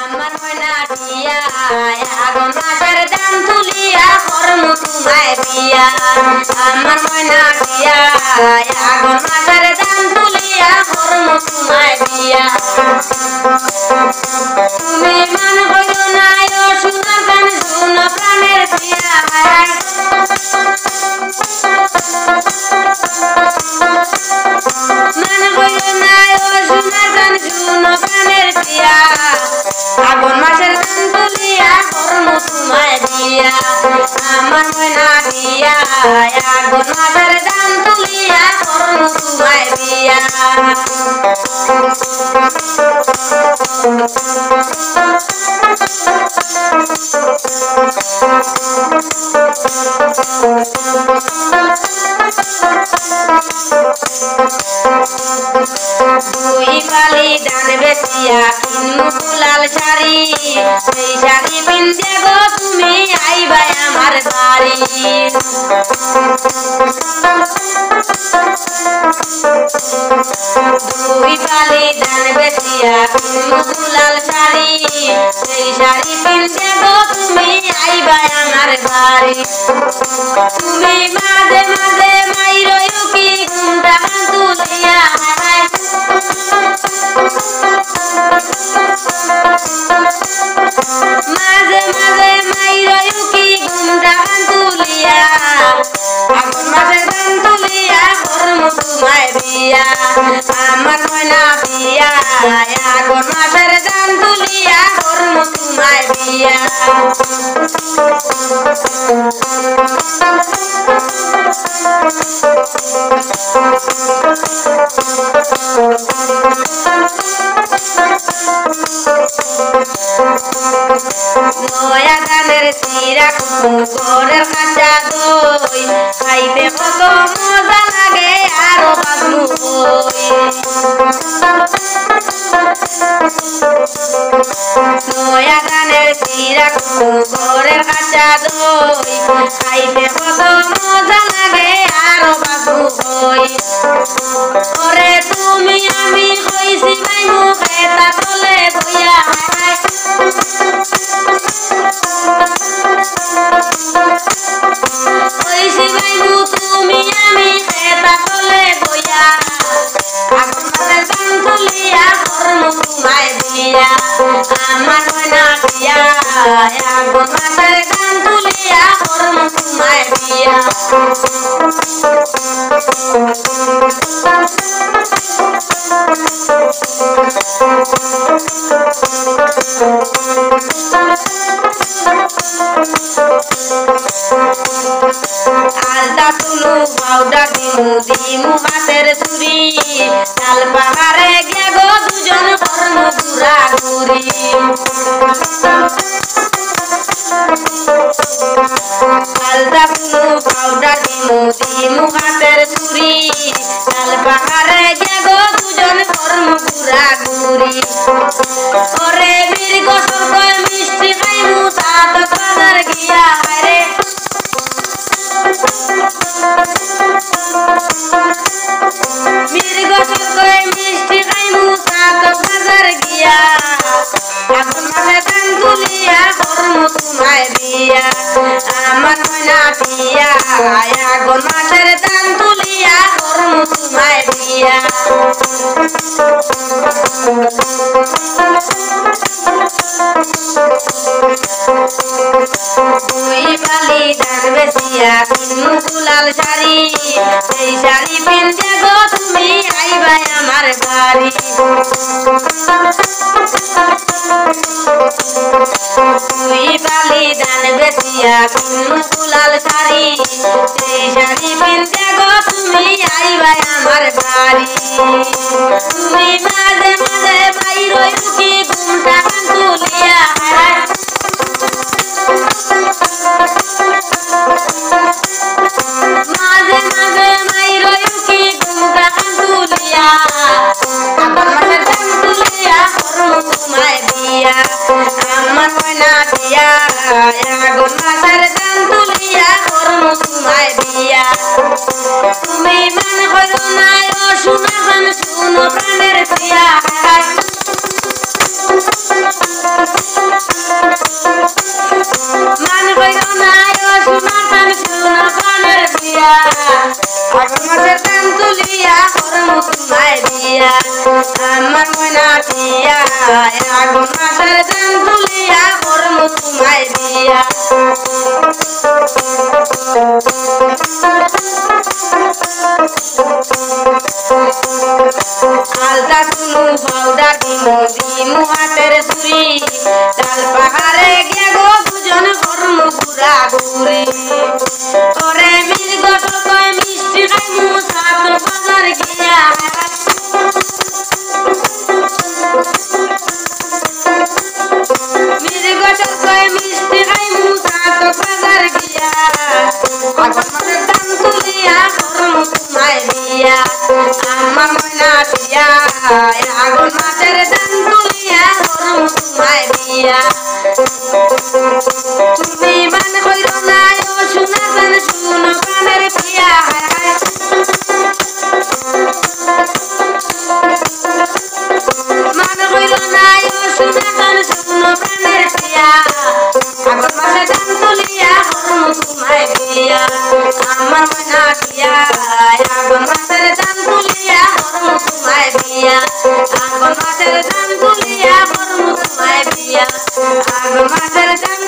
আমার ময়না দিয়া আগুন মাছের দাম তুলিয়া করমু তোমায় বিয়া। আমার ময়না দিয়া আগুন মাছের দাম তুলিয়া করমু তোমায় বিয়া। তুমি মান হইল না ও সোনা গান শুনো প্রাণের দিয়া। মান হইল না ও সোনা গান শুনো প্রাণের দিয়া। আগুন মাছের দাম তুলিয়া করমু তোমায় বিয়া। আমার ময়না দিয়া আগুন মাছের দাম তুলিয়া করমু তোমায় বিয়া। দুই পালি ধান বেচিয়া কিনমু লাল শাড়ি। সেই শাড়ি পিনতে গো তুমি আইবা আমার বাড়ি। দুই পালি ধান বেচিয়া কিনমু লাল শাড়ি। সেই শাড়ি পিনতে গো তুমি আইবা আমার বাড়ি। তুমি মাঝে মাঝে মাইরো কি ঘুমটা তুলিয়া। মাঝে মাঝে মাইরো কি ঘুমটা তুলিয়া। আগুন মাছের দাম তুলিয়া করমু তোমায় বিয়া। আমার ময়না বিয়া আগুন মাছের দাম তুলিয়া করমু তোমায় বিয়া। নয়া গানের চিরা কুকুরের কাঁচা দই। খাইতে কত মজা লাগে আরো বাজমু বই। নয়া গানের চিরা কুকুরের কাঁচা দই। খাইতে কত মজা লাগে আরো বাজমু বই। ওরে তুমি আমি কইছি ভাই মুখে তা তলে বইয়া। কইছি ভাই তুমি আমি খেতা তলে বইয়া। আগুন মাছের দাম তুলিয়া করমু তোমায় বিয়া। আমার ময়না দিয়া আগুন মাছের দাম তুলিয়া করমু তোমায় বিয়া। আলতা তুলু পাউডার দিমু হাতের চুরি। লাল পাহাড়ে গে গো দুজন করমু ঘুরা ঘুরি। আলতা তুলু পাউডার দিমু হাতের চুরি। লাল পাহাড়ে গে গো দুজন করমু ঘুরা ঘুরি। ওরে বীর গোসল কয় মিষ্টি খাইমু সাত বাজার গিয়া। রে বীর গোসল কয় মিষ্টি খাইমু সাত বাজার গিয়া। আগুন মাছের দাম তুলিয়া করমু তোমায় বিয়া। আমার ময়না দিয়া আগুন মাছের দাম তুলিয়া করমু তোমায় বিয়া। দুই পালি ধান বেচিয়া কিনমু লাল শাড়ি। সেই শাড়ি পিনতে গো তুমি আইবা আমার বাড়ি। দুই পালি ধান বেচিয়া কিনমু লাল শাড়ি। সেই শাড়ি পিনতে গো তুমি আইবা আমার বাড়ি। তুমি মাঝে মাঝে বাইরো কি ঘুমটা তুলিয়া। মাঝে মাঝে মাইরো কি ঘুমটা তুলিয়া। আগুন মাছের দাম তুলিয়া করমু তোমায় বিয়া। আমার ময়না দিয়া আগুন মাছের দাম তুলিয়া করমু তোমায় বিয়া। তুমি মান হইল না ও সোনা গান শুনো প্রাণের দিয়া। আমার ময়না টিয়া আগুন মাসের দান তুলিয়া করমু তোমায় দিয়া আলতা শুনু পাউডা দিমু হাতের চুরি কাল পাহাড়ে গিয়া গো দুজন করমু ঘুরা ঘুরি ওরে মির্গ কয় মিষ্টি খাইমু সাত বাজার গিয়া মির্গ কয় মিষ্টি খাইমু সাত বাজার গিয়া আগুন মাসের দান তুলিয়া করমু তোমায় দিয়া আমার ময়না টিয়া আগুন মাসের দান তুলিয়া করমু তোমায় দিয়া তুমি মান কইর না ও শোনা জান শুনো প্রাণের প্রিয়া মান কইর না ও শোনা জান শুনো প্রাণের প্রিয়া আগুন মাসের দান তুলিয়া করমু তোমায় দিয়া আমার ময়না টিয়া আগুন মাসের দান তুলিয়া করমু তোমায় দিয়া আগুন মাসের দান তুলিয়া করমু তোমায় দিয়া আগুন মাসের দান